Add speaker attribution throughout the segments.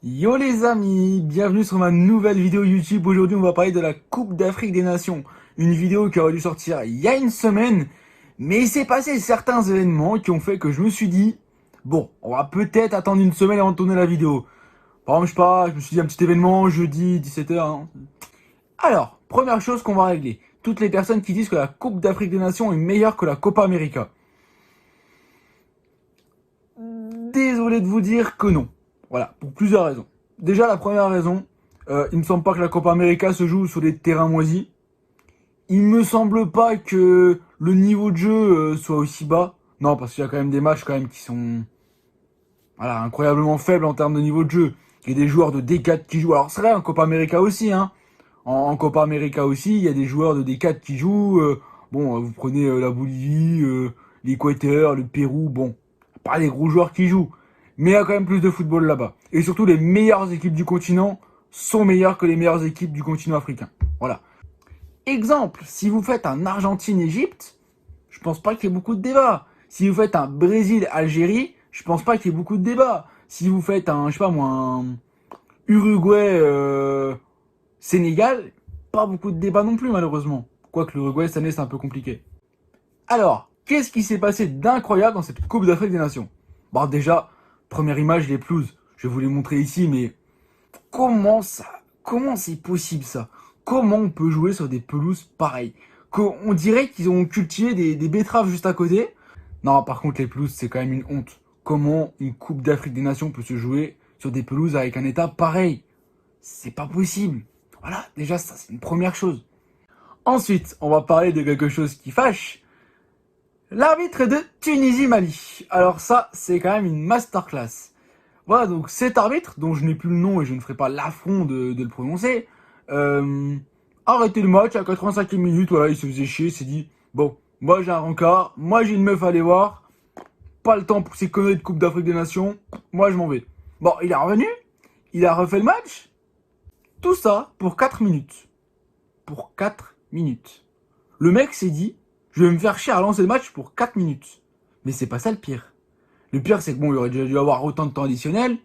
Speaker 1: Yo les amis, bienvenue sur ma nouvelle vidéo YouTube. Aujourd'hui on va parler de la Coupe d'Afrique des Nations. Une vidéo qui aurait dû sortir il y a une semaine, mais il s'est passé certains événements qui ont fait que je me suis dit, bon, on va peut-être attendre une semaine avant de tourner la vidéo. Par exemple, je sais pas, je me suis dit un petit événement, jeudi, 17h. Alors, première chose qu'on va régler. Toutes les personnes qui disent que la Coupe d'Afrique des Nations est meilleure que la Copa América. Désolé de vous dire que non. Voilà, pour plusieurs raisons. Déjà, la première raison, il me semble pas que la Copa América se joue sur des terrains moisis. Il me semble pas que le niveau de jeu soit aussi bas. Non, parce qu'il y a quand même des matchs quand même qui sont incroyablement faibles en termes de niveau de jeu. Il y a des joueurs de D4 qui jouent. Alors c'est vrai, en Copa América aussi, hein. En Copa América aussi, il y a des joueurs de D4 qui jouent. Vous prenez la Bolivie, l'Équateur, le Pérou, bon, pas des gros joueurs qui jouent. Mais il y a quand même plus de football là-bas. Et surtout, les meilleures équipes du continent sont meilleures que les meilleures équipes du continent africain. Voilà. Exemple, si vous faites un Argentine-Égypte, je pense pas qu'il y ait beaucoup de débats. Si vous faites un Brésil-Algérie, je pense pas qu'il y ait beaucoup de débats. Si vous faites un Uruguay-Sénégal, pas beaucoup de débats non plus malheureusement. Quoique l'Uruguay cette année c'est un peu compliqué. Alors, qu'est-ce qui s'est passé d'incroyable dans cette Coupe d'Afrique des Nations? Bon, déjà, première image, les pelouses. Je vais vous les montrer ici, mais comment c'est possible ça? Comment on peut jouer sur des pelouses pareilles? On dirait qu'ils ont cultivé des betteraves juste à côté. Non, par contre, les pelouses, c'est quand même une honte. Comment une Coupe d'Afrique des Nations peut se jouer sur des pelouses avec un état pareil? C'est pas possible. Voilà, déjà, ça, c'est une première chose. Ensuite, on va parler de quelque chose qui fâche. L'arbitre de Tunisie-Mali. Alors ça, c'est quand même une masterclass. Voilà, donc cet arbitre, dont je n'ai plus le nom et je ne ferai pas l'affront de le prononcer, arrêté le match à 85e minute, voilà, il se faisait chier, il s'est dit, bon, moi j'ai un rencard, moi j'ai une meuf à aller voir, pas le temps pour ces conneries de Coupe d'Afrique des Nations, moi je m'en vais. Bon, il est revenu, il a refait le match, tout ça pour 4 minutes. Pour 4 minutes. Le mec s'est dit, je vais me faire chier à lancer le match pour 4 minutes. Mais c'est pas ça le pire. Le pire, c'est que bon, il aurait déjà dû avoir autant de temps additionnel.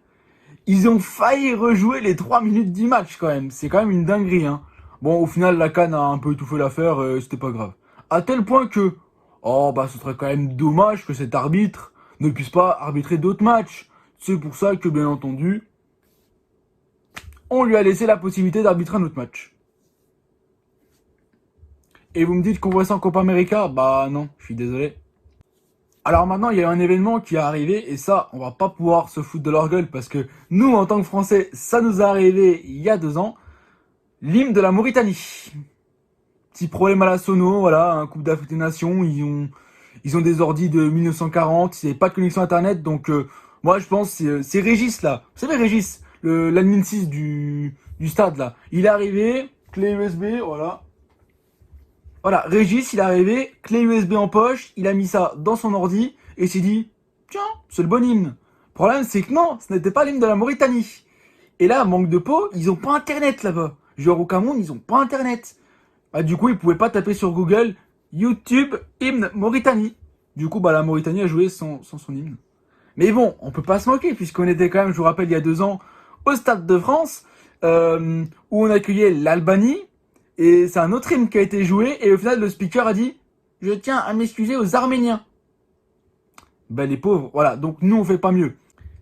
Speaker 1: Ils ont failli rejouer les 3 minutes du match quand même. C'est quand même une dinguerie, hein. Bon, au final, la CAN a un peu étouffé l'affaire, c'était pas grave. À tel point que, ce serait quand même dommage que cet arbitre ne puisse pas arbitrer d'autres matchs. C'est pour ça que, bien entendu, on lui a laissé la possibilité d'arbitrer un autre match. Et vous me dites qu'on voit ça en Copa América? Bah non, je suis désolé. Alors maintenant, il y a un événement qui est arrivé, et ça, on va pas pouvoir se foutre de leur gueule, parce que nous, en tant que Français, ça nous est arrivé il y a 2 ans. L'hymne de la Mauritanie. Petit problème à la sono, voilà, un Coupe d'Afrique des Nations, ils ont des ordis de 1940, il n'y avait pas de connexion internet, donc moi je pense c'est Régis là. Vous savez Régis, l'admin 6 du stade là. Il est arrivé, clé USB, voilà. Voilà, Régis, il est arrivé, clé USB en poche, il a mis ça dans son ordi et s'est dit, tiens, c'est le bon hymne. Le problème, c'est que non, ce n'était pas l'hymne de la Mauritanie. Et là, manque de peau, ils ont pas internet là-bas. Genre au Cameroun, ils ont pas internet. Bah, du coup, ils pouvaient pas taper sur Google YouTube hymne Mauritanie. Du coup, la Mauritanie a joué sans son hymne. Mais bon, on peut pas se moquer, puisqu'on était quand même, je vous rappelle, il y a 2 ans, au Stade de France, où on accueillait l'Albanie. Et c'est un autre hymne qui a été joué, et au final, le speaker a dit « Je tiens à m'excuser aux Arméniens ». Ben les pauvres, voilà, donc nous on fait pas mieux.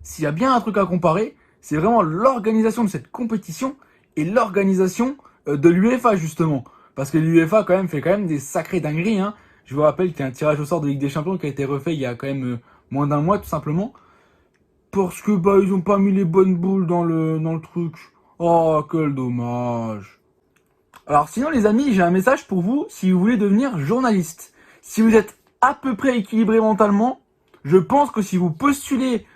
Speaker 1: S'il y a bien un truc à comparer, c'est vraiment l'organisation de cette compétition et l'organisation de l'UEFA justement. Parce que l'UEFA quand même fait quand même des sacrées dingueries, hein. Je vous rappelle qu'il y a un tirage au sort de Ligue des Champions qui a été refait il y a quand même moins d'1 mois tout simplement. Parce que ils ont pas mis les bonnes boules dans le truc. Oh, quel dommage. Alors sinon les amis, j'ai un message pour vous si vous voulez devenir journaliste. Si vous êtes à peu près équilibré mentalement, je pense que si vous postulez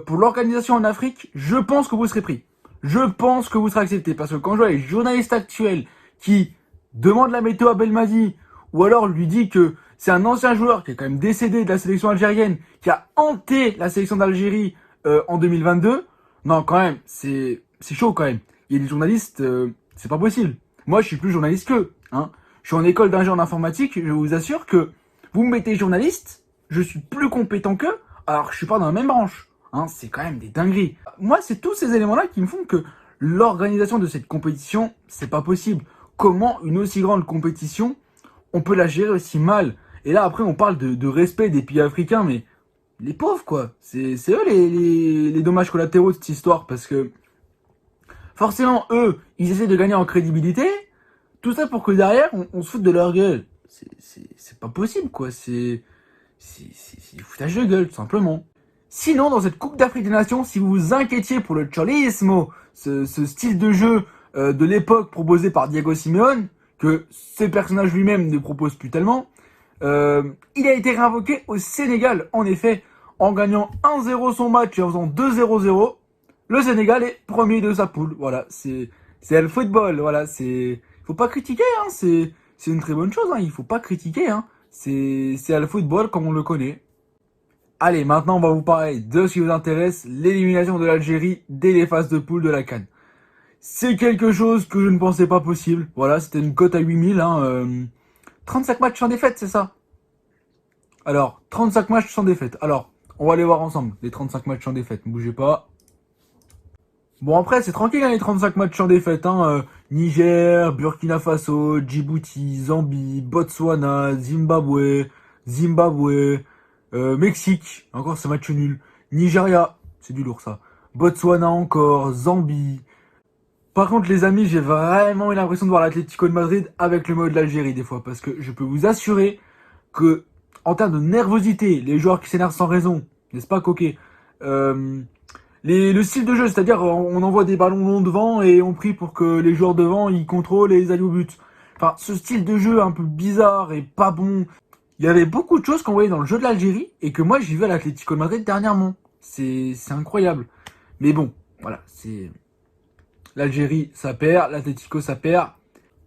Speaker 1: pour l'organisation en Afrique, je pense que vous serez pris. Je pense que vous serez accepté. Parce que quand je vois les journalistes actuels qui demandent la météo à Belmadi, ou alors lui dit que c'est un ancien joueur qui est quand même décédé de la sélection algérienne, qui a hanté la sélection d'Algérie en 2022, non quand même, c'est chaud quand même. Il y a des journalistes, c'est pas possible. Moi, je suis plus journaliste qu'eux. Hein. Je suis en école d'ingénieur en informatique. Je vous assure que vous me mettez journaliste, je suis plus compétent qu'eux, alors que je suis pas dans la même branche. Hein, c'est quand même des dingueries. Moi, c'est tous ces éléments-là qui me font que l'organisation de cette compétition, c'est pas possible. Comment une aussi grande compétition, on peut la gérer aussi mal? Et là, après, on parle de respect des pays africains, mais les pauvres, quoi. C'est eux les dommages collatéraux de cette histoire, parce que forcément, eux, ils essaient de gagner en crédibilité, tout ça pour que derrière, on se foute de leur gueule. C'est pas possible, quoi. C'est du foutage de gueule, tout simplement. Sinon, dans cette Coupe d'Afrique des Nations, si vous vous inquiétiez pour le cholismo, ce style de jeu de l'époque proposé par Diego Simeone, que ce personnage lui-même ne propose plus tellement, il a été réinvoqué au Sénégal. En effet, en gagnant 1-0 son match et en faisant 2-0-0, le Sénégal est premier de sa poule. Voilà, c'est le football. Voilà, faut pas critiquer. Hein, c'est une très bonne chose. Hein, il faut pas critiquer. Hein, c'est le football comme on le connaît. Allez, maintenant on va vous parler de ce qui vous intéresse, l'élimination de l'Algérie dès les phases de poule de la CAN. C'est quelque chose que je ne pensais pas possible. Voilà, c'était une cote à 8000. Hein, 35 matchs sans défaite, c'est ça? Alors, 35 matchs sans défaite. Alors, on va aller voir ensemble les 35 matchs sans défaite. Ne bougez pas. Bon, après, c'est tranquille, hein, les 35 matchs sans défaite. Hein, Niger, Burkina Faso, Djibouti, Zambie, Botswana, Zimbabwe, Mexique, encore ce match nul. Nigeria, c'est du lourd ça. Botswana encore, Zambie. Par contre, les amis, j'ai vraiment eu l'impression de voir l'Atlético de Madrid avec le maillot de l'Algérie des fois. Parce que je peux vous assurer que, en termes de nervosité, les joueurs qui s'énervent sans raison, n'est-ce pas, Coquet le style de jeu, c'est-à-dire on envoie des ballons longs devant et on prie pour que les joueurs devant ils contrôlent et ils aillent au but. Enfin, ce style de jeu un peu bizarre et pas bon. Il y avait beaucoup de choses qu'on voyait dans le jeu de l'Algérie et que moi j'ai vu à l'Atlético de Madrid dernièrement. C'est incroyable. Mais bon, voilà, c'est l'Algérie ça perd, l'Atlético ça perd.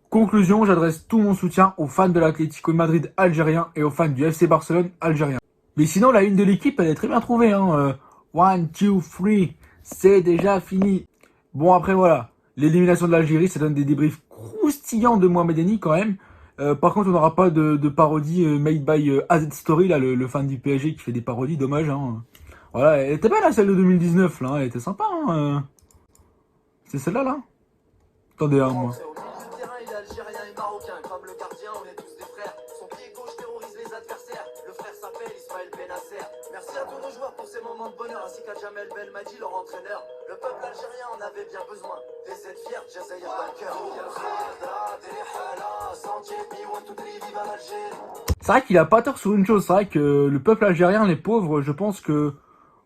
Speaker 1: Conclusion, j'adresse tout mon soutien aux fans de l'Atlético de Madrid algérien et aux fans du FC Barcelone algérien. Mais sinon, la une de l'équipe, elle est très bien trouvée. Hein. 1, 2, 3, c'est déjà fini. Bon, après, voilà. L'élimination de l'Algérie, ça donne des débriefs croustillants de Mohamed Eni quand même. Par contre, on n'aura pas de parodie made by AZ Story, là, le fan du PSG qui fait des parodies, dommage. Hein. Voilà, elle était belle, là, celle de 2019, là. Elle était sympa. Hein. C'est celle-là, là. Attendez, hein, moi.
Speaker 2: Il est algérien et marocain, comme le gardien, on est tous des frères. Son pied gauche terrorise les adversaires. Le frère s'appelle Ismaël Benasser. Merci à tous nos joueurs pour ces moments de bonheur, ainsi qu'à Jamel Belmadi, leur entraîneur. Le peuple algérien en avait bien besoin. Des aides fiers, Jazair Banker.
Speaker 1: C'est vrai qu'il a pas tort sur une chose, c'est vrai que le peuple algérien, les pauvres, je pense que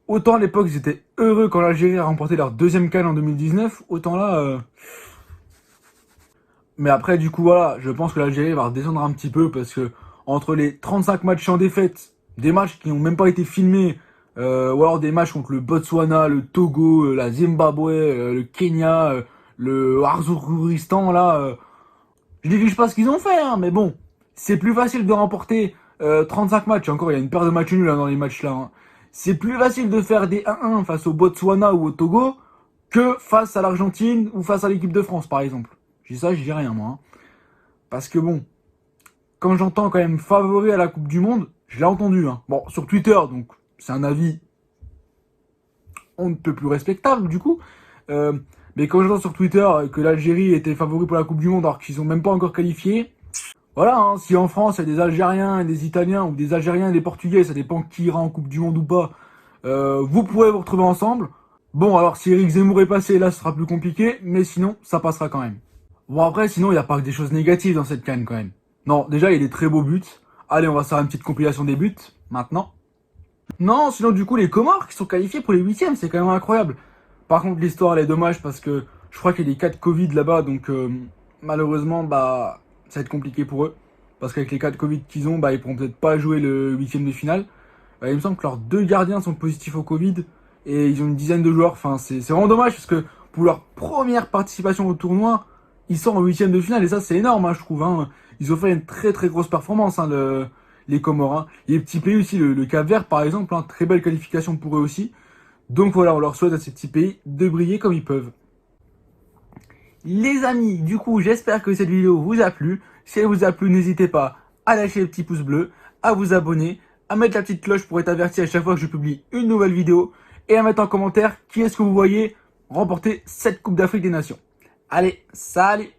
Speaker 1: autant à l'époque ils étaient heureux quand l'Algérie a remporté leur deuxième CAN en 2019, autant là... Mais après, du coup, voilà, je pense que l'Algérie va redescendre un petit peu parce que entre les 35 matchs en défaite, des matchs qui n'ont même pas été filmés, ou alors des matchs contre le Botswana, le Togo, la Zimbabwe, le Kenya, le Harzourkouristan, là, je néglige pas ce qu'ils ont fait, hein, mais bon, c'est plus facile de remporter 35 matchs. Encore, il y a une paire de matchs nuls là, dans les matchs là. Hein. C'est plus facile de faire des 1-1 face au Botswana ou au Togo que face à l'Argentine ou face à l'équipe de France, par exemple. Je dis ça, je dis rien, moi. Hein. Parce que bon, quand j'entends quand même favori à la Coupe du Monde, je l'ai entendu. Hein. Bon, sur Twitter, donc c'est un avis on ne peut plus respectable, du coup. Mais quand j'entends sur Twitter que l'Algérie était favori pour la Coupe du Monde alors qu'ils sont même pas encore qualifiés, voilà, hein, si en France il y a des Algériens et des Italiens ou des Algériens et des Portugais, ça dépend qui ira en Coupe du Monde ou pas, vous pourrez vous retrouver ensemble. Bon, alors si Eric Zemmour est passé, là ce sera plus compliqué, mais sinon ça passera quand même. Bon après, sinon il n'y a pas que des choses négatives dans cette CAN quand même. Non, déjà il y a des très beaux buts. Allez, on va faire une petite compilation des buts, maintenant. Non, sinon du coup les Comores qui sont qualifiés pour les huitièmes, c'est quand même incroyable. Par contre l'histoire elle est dommage parce que je crois qu'il y a des cas de Covid là-bas, donc malheureusement bah ça va être compliqué pour eux. Parce qu'avec les cas de Covid qu'ils ont, bah ils pourront peut-être pas jouer le huitième de finale. Il me semble que leurs deux gardiens sont positifs au Covid et ils ont une dizaine de joueurs. Enfin c'est vraiment dommage parce que pour leur première participation au tournoi, ils sont en huitième de finale et ça c'est énorme hein, je trouve. Hein. Ils ont fait une très très grosse performance hein, les Comores. Hein. Les petits pays aussi, le Cap-Vert par exemple, hein, très belle qualification pour eux aussi. Donc voilà, on leur souhaite à ces petits pays de briller comme ils peuvent. Les amis, du coup, j'espère que cette vidéo vous a plu. Si elle vous a plu, n'hésitez pas à lâcher le petit pouce bleu, à vous abonner, à mettre la petite cloche pour être averti à chaque fois que je publie une nouvelle vidéo. et à mettre en commentaire qui est-ce que vous voyez remporter cette Coupe d'Afrique des Nations. Allez, salut!